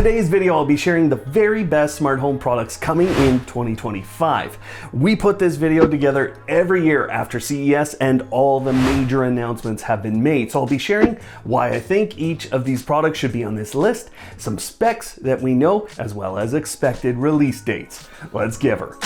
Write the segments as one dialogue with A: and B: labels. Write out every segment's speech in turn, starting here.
A: today's video, I'll be sharing the very best smart home products coming in 2025. We put this video together every year after CES and all the major announcements have been made. So I'll be sharing why I think each of these products should be on this list, some specs that we know, as well as expected release dates. Let's give her.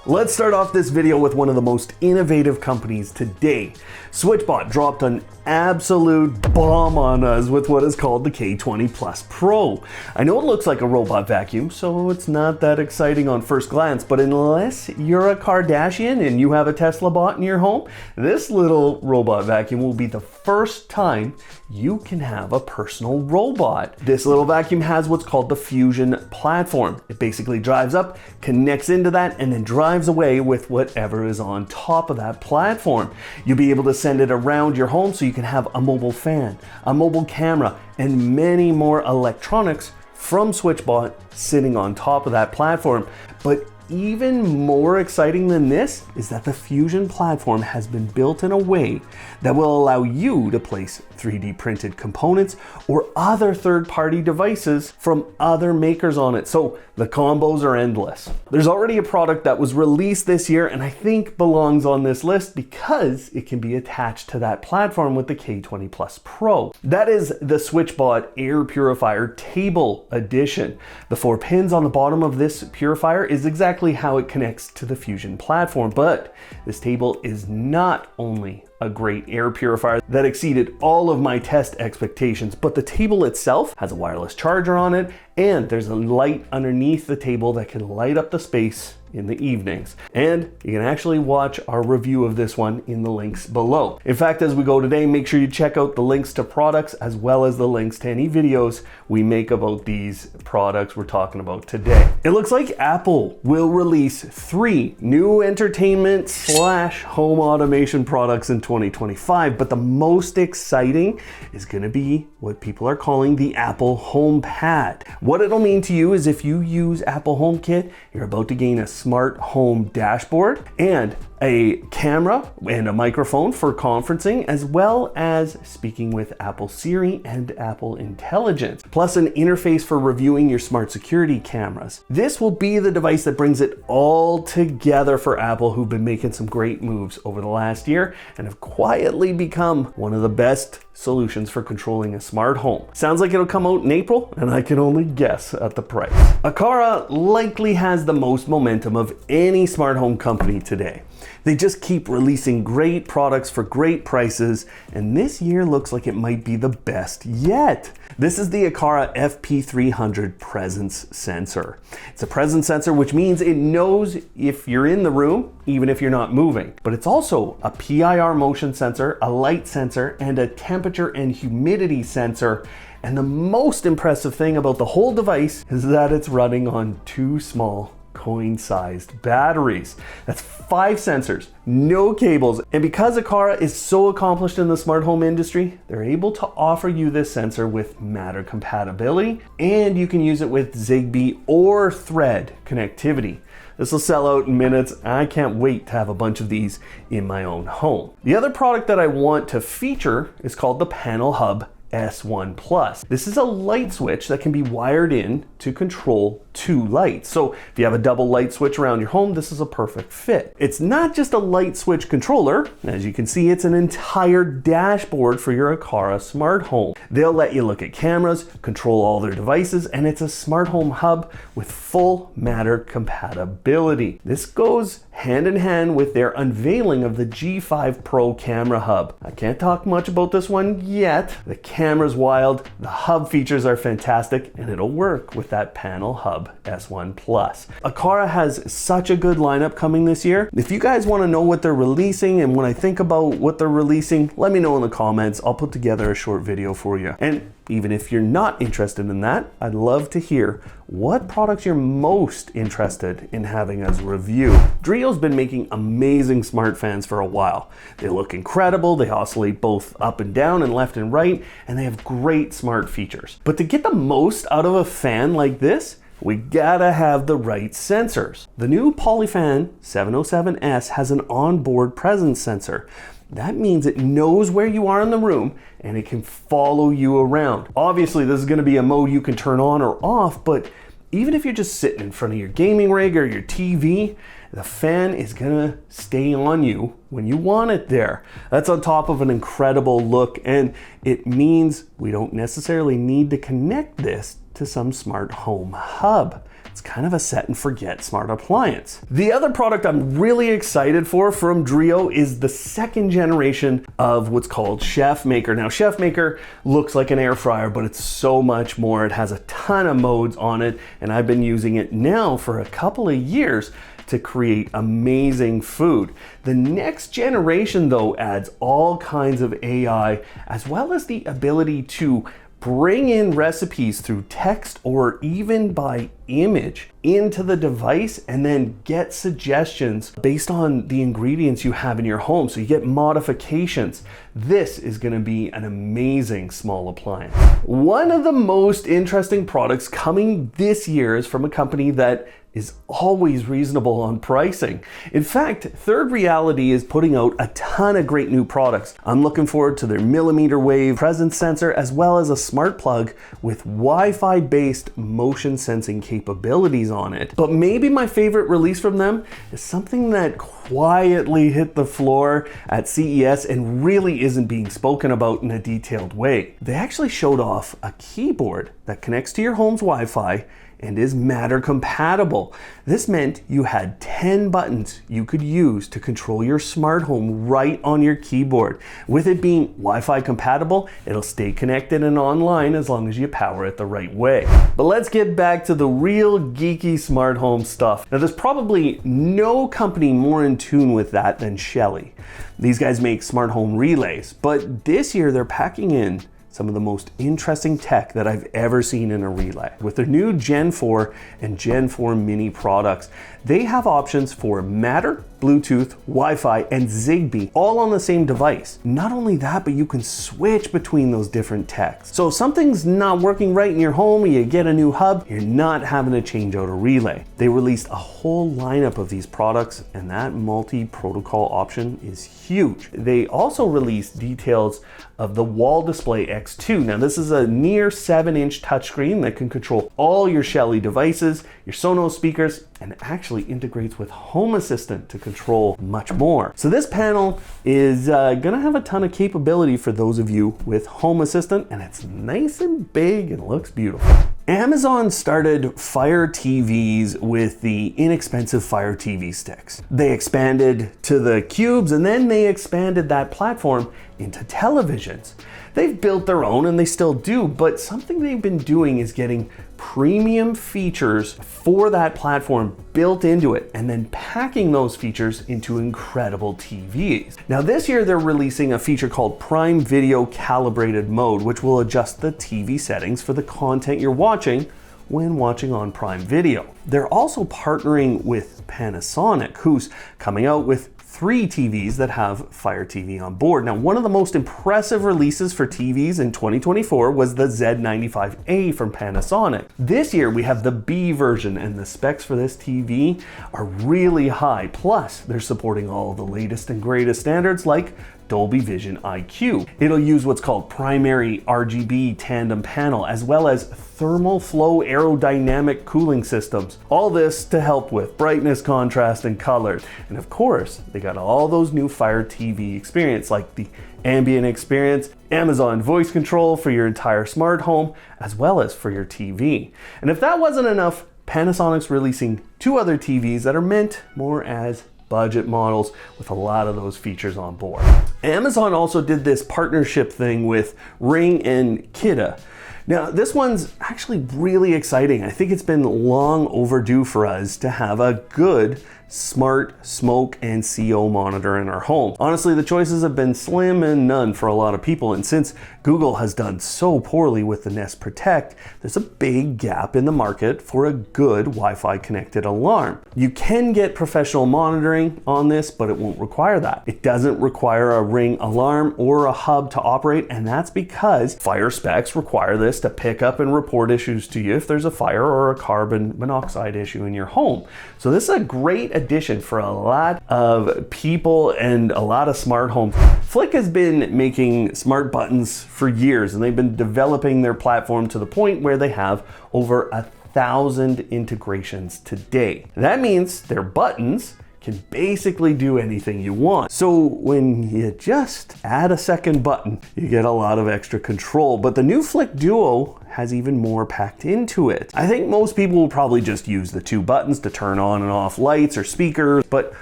A: Let's start off this video with one of the most innovative companies today. SwitchBot dropped an absolute bomb on us with what is called the K20 Pro. I know it looks like a robot vacuum, so it's not that exciting on first glance, but unless you're a Kardashian and you have a Tesla bot in your home, this little robot vacuum will be the first time you can have a personal robot. This little vacuum has what's called the Fusion platform. It basically drives up, connects into that, and then drives away with whatever is on top of that platform. You'll be able to send it around your home so you can have a mobile fan, a mobile camera, and many more electronics from SwitchBot sitting on top of that platform. But even more exciting than this is that the Fusion platform has been built in a way that will allow you to place 3D printed components or other third-party devices from other makers on it. So the combos are endless. There's already a product that was released this year and I think belongs on this list because it can be attached to that platform with the K20 Pro. That is the SwitchBot Air Purifier Table Edition. The 4 pins on the bottom of this purifier is exactly how it connects to the Fusion platform, but this table is not only a great air purifier that exceeded all of my test expectations, but the table itself has a wireless charger on it, and there's a light underneath the table that can light up the space in the evenings. And you can actually watch our review of this one in the links below. In fact, as we go today, make sure you check out the links to products as well as the links to any videos we make about these products we're talking about today. It looks like Apple will release 3 new entertainment / home automation products in 2025, but the most exciting is gonna be what people are calling the Apple HomePad. What it'll mean to you is if you use Apple HomeKit, you're about to gain a smart home dashboard and a camera and a microphone for conferencing, as well as speaking with Apple Siri and Apple Intelligence, plus an interface for reviewing your smart security cameras. This will be the device that brings it all together for Apple, who've been making some great moves over the last year and have quietly become one of the best solutions for controlling a smart home. Sounds like it'll come out in April, and I can only guess at the price. Aqara likely has the most momentum of any smart home company today. They just keep releasing great products for great prices, and this year looks like it might be the best yet. This is the Aqara FP300 presence sensor. It's a presence sensor, which means it knows if you're in the room, even if you're not moving. But it's also a PIR motion sensor, a light sensor, and a temperature and humidity sensor. And the most impressive thing about the whole device is that it's running on 2 small coin-sized batteries. That's 5 sensors, no cables. And because Aqara is so accomplished in the smart home industry, they're able to offer you this sensor with Matter compatibility, and you can use it with Zigbee or Thread connectivity. This will sell out in minutes. I can't wait to have a bunch of these in my own home. The other product that I want to feature is called the Panel Hub S1 Plus. This is a light switch that can be wired in to control 2 lights. So if you have a double light switch around your home, this is a perfect fit. It's not just a light switch controller. As you can see, it's an entire dashboard for your Aqara smart home. They'll let you look at cameras, control all their devices, and it's a smart home hub with full Matter compatibility. This goes hand in hand with their unveiling of the G5 Pro camera hub. I can't talk much about this one yet. The camera's wild, the hub features are fantastic, and it'll work with that Panel Hub S1 Plus. Aqara has such a good lineup coming this year. If you guys want to know what they're releasing and when I think about what they're releasing, let me know in the comments. I'll put together a short video for you. And even if you're not interested in that, I'd love to hear what products you're most interested in having as a review. DREO's been making amazing smart fans for a while. They look incredible, they oscillate both up and down and left and right, and they have great smart features. But to get the most out of a fan like this, we gotta have the right sensors. The new Polyfan 707S has an onboard presence sensor. That means it knows where you are in the room and it can follow you around. Obviously, this is going to be a mode you can turn on or off, but even if you're just sitting in front of your gaming rig or your TV, the fan is gonna stay on you when you want it there. That's on top of an incredible look, and it means we don't necessarily need to connect this to some smart home hub. It's kind of a set and forget smart appliance. The other product I'm really excited for from DREO is the second generation of what's called Chef Maker. Now, Chef Maker looks like an air fryer, but it's so much more. It has a ton of modes on it, and I've been using it now for a couple of years to create amazing food. The next generation, though, adds all kinds of AI, as well as the ability to bring in recipes through text or even by image into the device and then get suggestions based on the ingredients you have in your home. So you get modifications. This is going to be an amazing small appliance. One of the most interesting products coming this year is from a company that is always reasonable on pricing. In fact, ThirdReality is putting out a ton of great new products. I'm looking forward to their millimeter wave presence sensor, as well as a smart plug with Wi-Fi based motion sensing capabilities on it. But maybe my favorite release from them is something that quietly hit the floor at CES and really isn't being spoken about in a detailed way. They actually showed off a keyboard that connects to your home's Wi-Fi and is Matter compatible. This meant you had 10 buttons you could use to control your smart home right on your keyboard. With it being Wi-Fi compatible, it'll stay connected and online as long as you power it the right way. But let's get back to the real geeky smart home stuff. Now, there's probably no company more in tune with that than Shelly. These guys make smart home relays, but this year they're packing in some of the most interesting tech that I've ever seen in a relay. With their new Gen 4 and Gen 4 Mini products, they have options for Matter, Bluetooth, Wi-Fi, and Zigbee, all on the same device. Not only that, but you can switch between those different techs. So if something's not working right in your home and you get a new hub, you're not having to change out a relay. They released a whole lineup of these products, and that multi-protocol option is huge. They also released details of the Wall Display X2. Now, this is a near 7-inch touchscreen that can control all your Shelly devices, your Sonos speakers, and actually integrates with Home Assistant to control much more. So this panel is gonna have a ton of capability for those of you with Home Assistant, and it's nice and big and looks beautiful. Amazon started Fire TVs with the inexpensive Fire TV sticks. They expanded to the cubes, and then they expanded that platform into televisions. They've built their own, and they still do, but something they've been doing is getting premium features for that platform built into it and then packing those features into incredible TVs. Now, this year they're releasing a feature called Prime Video Calibrated Mode, which will adjust the TV settings for the content you're watching when watching on Prime Video. They're also partnering with Panasonic, who's coming out with 3 TVs that have Fire TV on board. Now, one of the most impressive releases for TVs in 2024 was the Z95A from Panasonic. This year we have the B version, and the specs for this TV are really high. Plus, they're supporting all the latest and greatest standards like Dolby Vision IQ. It'll use what's called primary RGB tandem panel, as well as thermal flow aerodynamic cooling systems. All this to help with brightness, contrast, and color. And of course, they got all those new Fire TV experience, like the ambient experience, Amazon voice control for your entire smart home, as well as for your TV. And if that wasn't enough, Panasonic's releasing 2 other TVs that are meant more as budget models with a lot of those features on board. Amazon also did this partnership thing with Ring and Kidde. Now, this one's actually really exciting. I think it's been long overdue for us to have a good smart smoke and CO monitor in our home. Honestly, the choices have been slim and none for a lot of people, and since Google has done so poorly with the Nest Protect, there's a big gap in the market for a good Wi-Fi connected alarm. You can get professional monitoring on this, but it won't require that. It doesn't require a Ring alarm or a hub to operate, and that's because fire specs require this to pick up and report issues to you if there's a fire or a carbon monoxide issue in your home. So this is a great addition for a lot of people and a lot of smart homes. Flick has been making smart buttons for years, and they've been developing their platform to the point where they have over 1,000 integrations today. That means their buttons can basically do anything you want. So when you just add a second button, you get a lot of extra control. But the new Flick Duo has even more packed into it. I think most people will probably just use the 2 buttons to turn on and off lights or speakers, but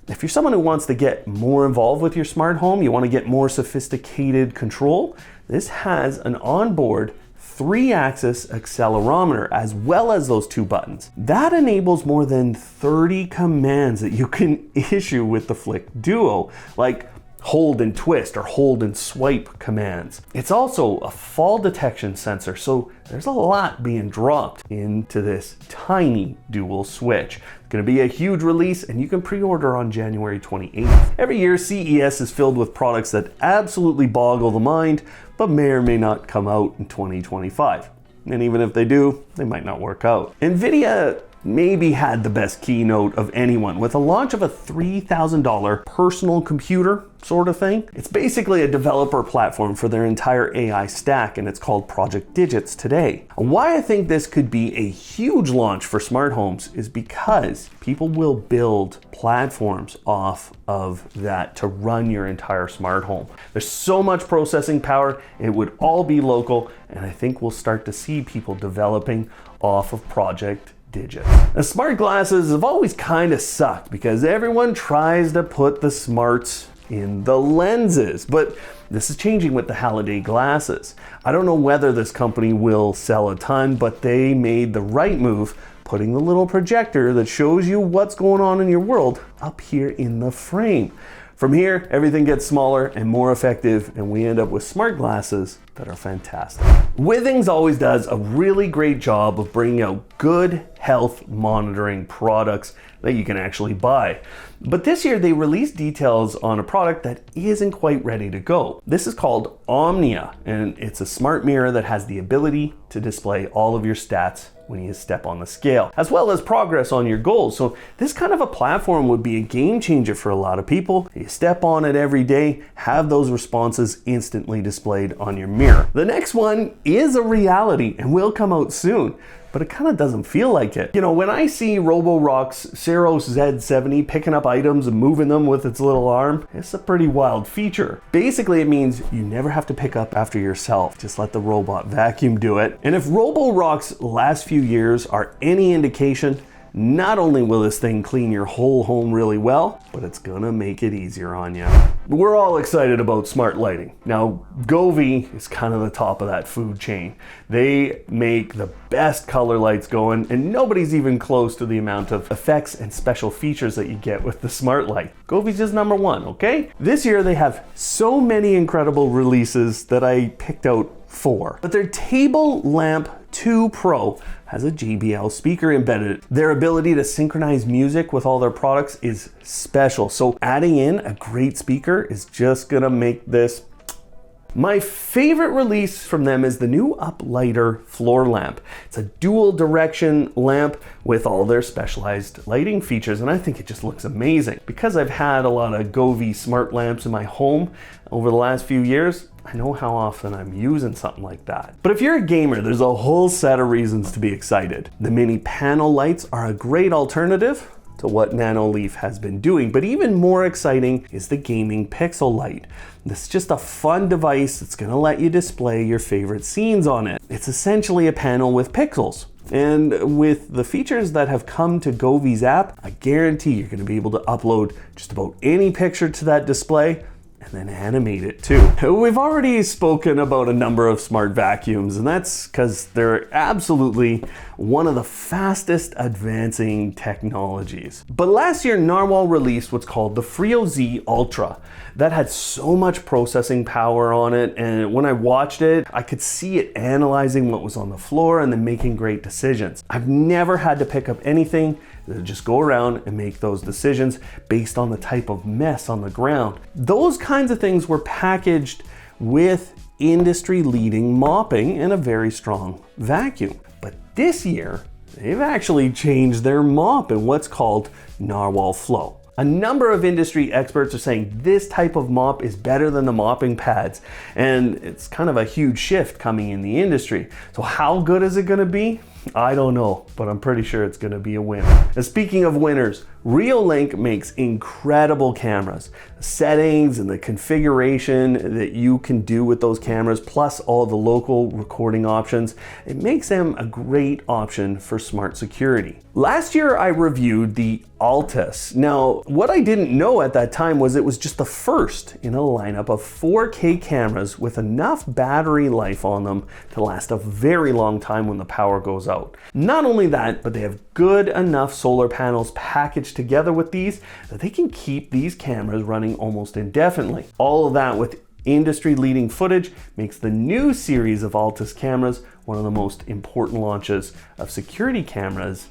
A: if you're someone who wants to get more involved with your smart home, you want to get more sophisticated control, this has an onboard 3-axis accelerometer as well as those 2 buttons. That enables more than 30 commands that you can issue with the Flick Duo, like hold and twist or hold and swipe commands. It's also a fall detection sensor, so there's a lot being dropped into this tiny dual switch. It's going to be a huge release, and you can pre-order on January 28th. Every year, CES is filled with products that absolutely boggle the mind, but may or may not come out in 2025. And even if they do, they might not work out. NVIDIA maybe had the best keynote of anyone with the launch of a $3,000 personal computer sort of thing. It's basically a developer platform for their entire AI stack, and it's called Project Digits today. And why I think this could be a huge launch for smart homes is because people will build platforms off of that to run your entire smart home. There's so much processing power, it would all be local, and I think we'll start to see people developing off of Project Digits. Now, smart glasses have always kind of sucked because everyone tries to put the smarts in the lenses, but this is changing with the Halliday glasses. I don't know whether this company will sell a ton, but they made the right move putting the little projector that shows you what's going on in your world up here in the frame. From here, everything gets smaller and more effective, and we end up with smart glasses that are fantastic. Withings always does a really great job of bringing out good health monitoring products that you can actually buy. But this year they released details on a product that isn't quite ready to go. This is called Omnia, and it's a smart mirror that has the ability to display all of your stats when you step on the scale, as well as progress on your goals. So this kind of a platform would be a game changer for a lot of people. You step on it every day, have those responses instantly displayed on your mirror. The next one is a reality and will come out soon, but it kind of doesn't feel like it. You know, when I see Roborock's Saros Z70 picking up items and moving them with its little arm, it's a pretty wild feature. Basically, it means you never have to pick up after yourself. Just let the robot vacuum do it. And if Roborock's last few years are any indication, not only will this thing clean your whole home really well, but it's gonna make it easier on you. We're all excited about smart lighting. Now, Govee is kind of the top of that food chain. They make the best color lights going, and nobody's even close to the amount of effects and special features that you get with the smart light. Govee's just number one, okay? This year they have so many incredible releases that I picked out 4. But their Table Lamp 2 Pro has a JBL speaker embedded. Their ability to synchronize music with all their products is special. So adding in a great speaker is just gonna make this. My favorite release from them is the new Uplighter floor lamp. It's a dual direction lamp with all their specialized lighting features, and I think it just looks amazing. Because I've had a lot of Govee smart lamps in my home over the last few years, I know how often I'm using something like that. But if you're a gamer, there's a whole set of reasons to be excited. The mini panel lights are a great alternative to what Nanoleaf has been doing, but even more exciting is the gaming pixel light. This is just a fun device that's gonna let you display your favorite scenes on it. It's essentially a panel with pixels. And with the features that have come to Govee's app, I guarantee you're gonna be able to upload just about any picture to that display and then animate it too. We've already spoken about a number of smart vacuums, and that's because they're absolutely one of the fastest advancing technologies. But last year, Narwhal released what's called the Frio Z Ultra. That had so much processing power on it, and when I watched it, I could see it analyzing what was on the floor and then making great decisions. I've never had to pick up anything, just go around and make those decisions based on the type of mess on the ground. Those kinds of things were packaged with industry-leading mopping and a very strong vacuum. But this year, they've actually changed their mop in what's called narwhal flow. A number of industry experts are saying this type of mop is better than the mopping pads, and it's kind of a huge shift coming in the industry. So how good is it going to be? I don't know, but I'm pretty sure it's going to be a winner. And speaking of winners, Reolink makes incredible cameras. The settings and the configuration that you can do with those cameras, plus all the local recording options, it makes them a great option for smart security. Last year I reviewed the Altus. Now, what I didn't know at that time was it was just the first in a lineup of 4K cameras with enough battery life on them to last a very long time when the power goes out. Not only that, but they have good enough solar panels packaged together with these that they can keep these cameras running almost indefinitely. All of that with industry-leading footage makes the new series of Altus cameras one of the most important launches of security cameras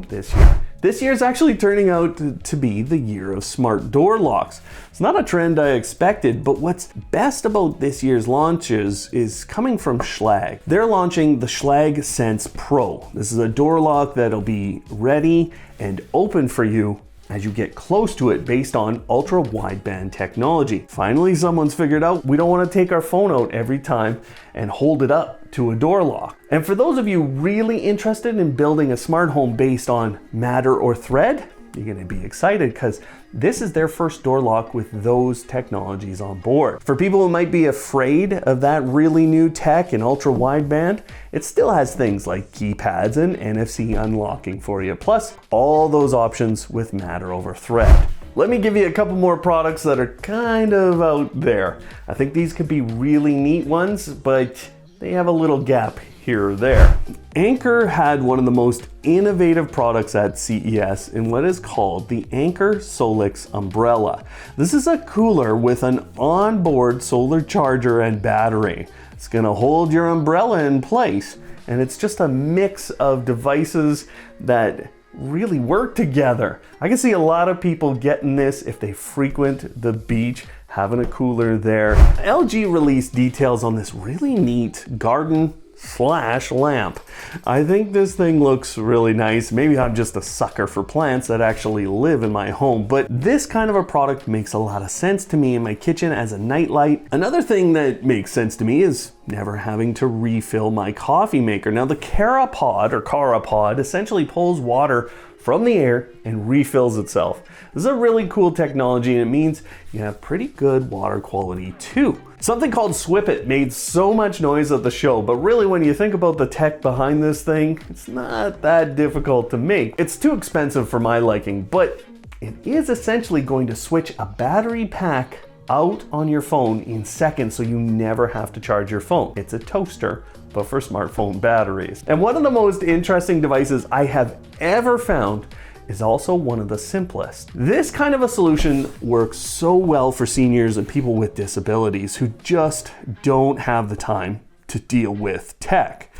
A: this year. This year is actually turning out to be the year of smart door locks. It's not a trend I expected, but what's best about this year's launches is coming from Schlage. They're launching the Schlage Sense Pro. This is a door lock that'll be ready and open for you as you get close to it based on ultra wideband technology. Finally, someone's figured out we don't want to take our phone out every time and hold it up to a door lock. And for those of you really interested in building a smart home based on Matter or Thread, you're going to be excited because this is their first door lock with those technologies on board. For people who might be afraid of that really new tech and ultra wideband, it still has things like keypads and NFC unlocking for you, plus all those options with Matter over Thread. Let me give you a couple more products that are kind of out there. I think these could be really neat ones, but they have a little gap here or there. Anker had one of the most innovative products at CES in what is called the Anker Solix Umbrella. This is a cooler with an onboard solar charger and battery. It's gonna hold your umbrella in place, and it's just a mix of devices that really work together. I can see a lot of people getting this if they frequent the beach, having a cooler there. LG released details on this really neat garden lamp. I think this thing looks really nice. Maybe I'm just a sucker for plants that actually live in my home, but this kind of a product makes a lot of sense to me in my kitchen as a nightlight. Another thing that makes sense to me is never having to refill my coffee maker. Now the Aqara pod essentially pulls water from the air and refills itself. This is a really cool technology, and it means you have pretty good water quality too. Something called SwitchBot made so much noise at the show, but really when you think about the tech behind this thing, it's not that difficult to make. It's too expensive for my liking, but it is essentially going to switch a battery pack out on your phone in seconds so you never have to charge your phone. It's a toaster, but for smartphone batteries. And one of the most interesting devices I have ever found is also one of the simplest. This kind of a solution works so well for seniors and people with disabilities who just don't have the time to deal with tech.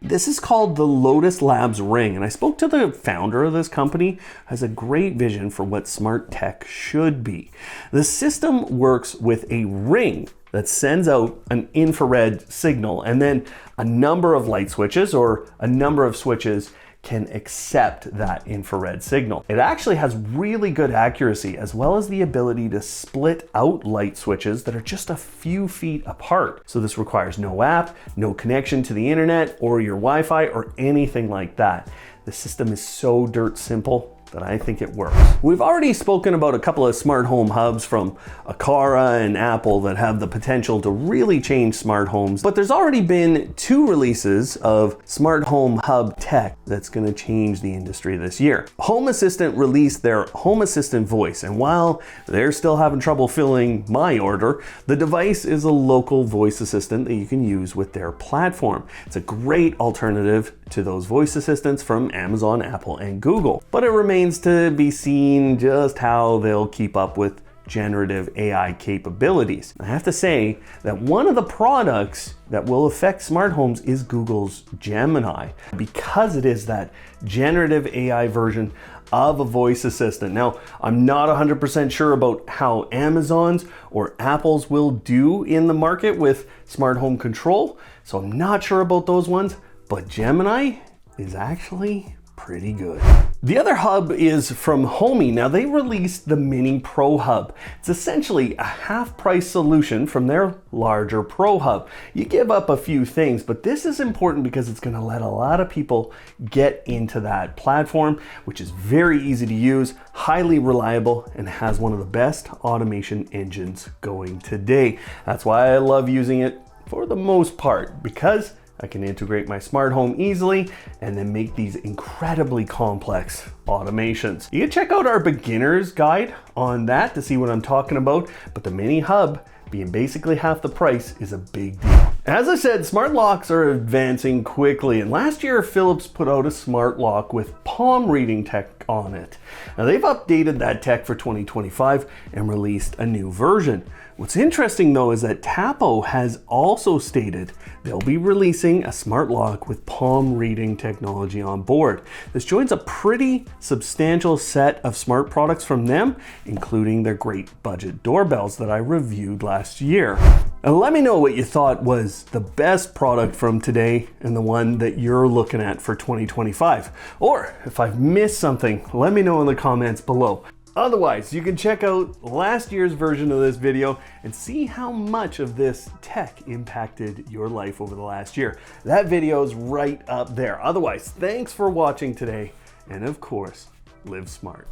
A: This is called the Lotus Labs Ring, and I spoke to the founder of this company, who has a great vision for what smart tech should be. The system works with a ring that sends out an infrared signal, and then a number of light switches or a number of switches can accept that infrared signal. It actually has really good accuracy, as well as the ability to split out light switches that are just a few feet apart. So this requires no app, no connection to the internet or your Wi-Fi or anything like that. The system is so dirt simple that I think it works. We've already spoken about a couple of smart home hubs from Aqara and Apple that have the potential to really change smart homes, but there's already been 2 releases of smart home hub tech that's gonna change the industry this year. Home Assistant released their Home Assistant voice, and while they're still having trouble filling my order, the device is a local voice assistant that you can use with their platform. It's a great alternative to those voice assistants from Amazon, Apple, and Google, but it remains to be seen just how they'll keep up with generative AI capabilities. I have to say that one of the products that will affect smart homes is Google's Gemini, because it is that generative AI version of a voice assistant. Now, I'm not 100% sure about how Amazon's or Apple's will do in the market with smart home control, so I'm not sure about those ones, but Gemini is actually pretty good. The other hub is from Homey. Now they released the Mini Pro Hub. It's essentially a half-price solution from their larger Pro Hub. You give up a few things, but this is important because it's going to let a lot of people get into that platform, which is very easy to use, highly reliable, and has one of the best automation engines going today. That's why I love using it for the most part, because I can integrate my smart home easily and then make these incredibly complex automations. You can check out our beginner's guide on that to see what I'm talking about, but the Mini Hub being basically half the price is a big deal. As I said, smart locks are advancing quickly, and last year Philips put out a smart lock with palm reading tech on it. Now they've updated that tech for 2025 and released a new version. What's interesting though is that Tapo has also stated they'll be releasing a smart lock with palm reading technology on board. This joins a pretty substantial set of smart products from them, including their great budget doorbells that I reviewed last year. And let me know what you thought was the best product from today and the one that you're looking at for 2025. Or if I've missed something, let me know in the comments below. Otherwise, you can check out last year's version of this video and see how much of this tech impacted your life over the last year. That video is right up there. Otherwise, thanks for watching today, and of course, live smart.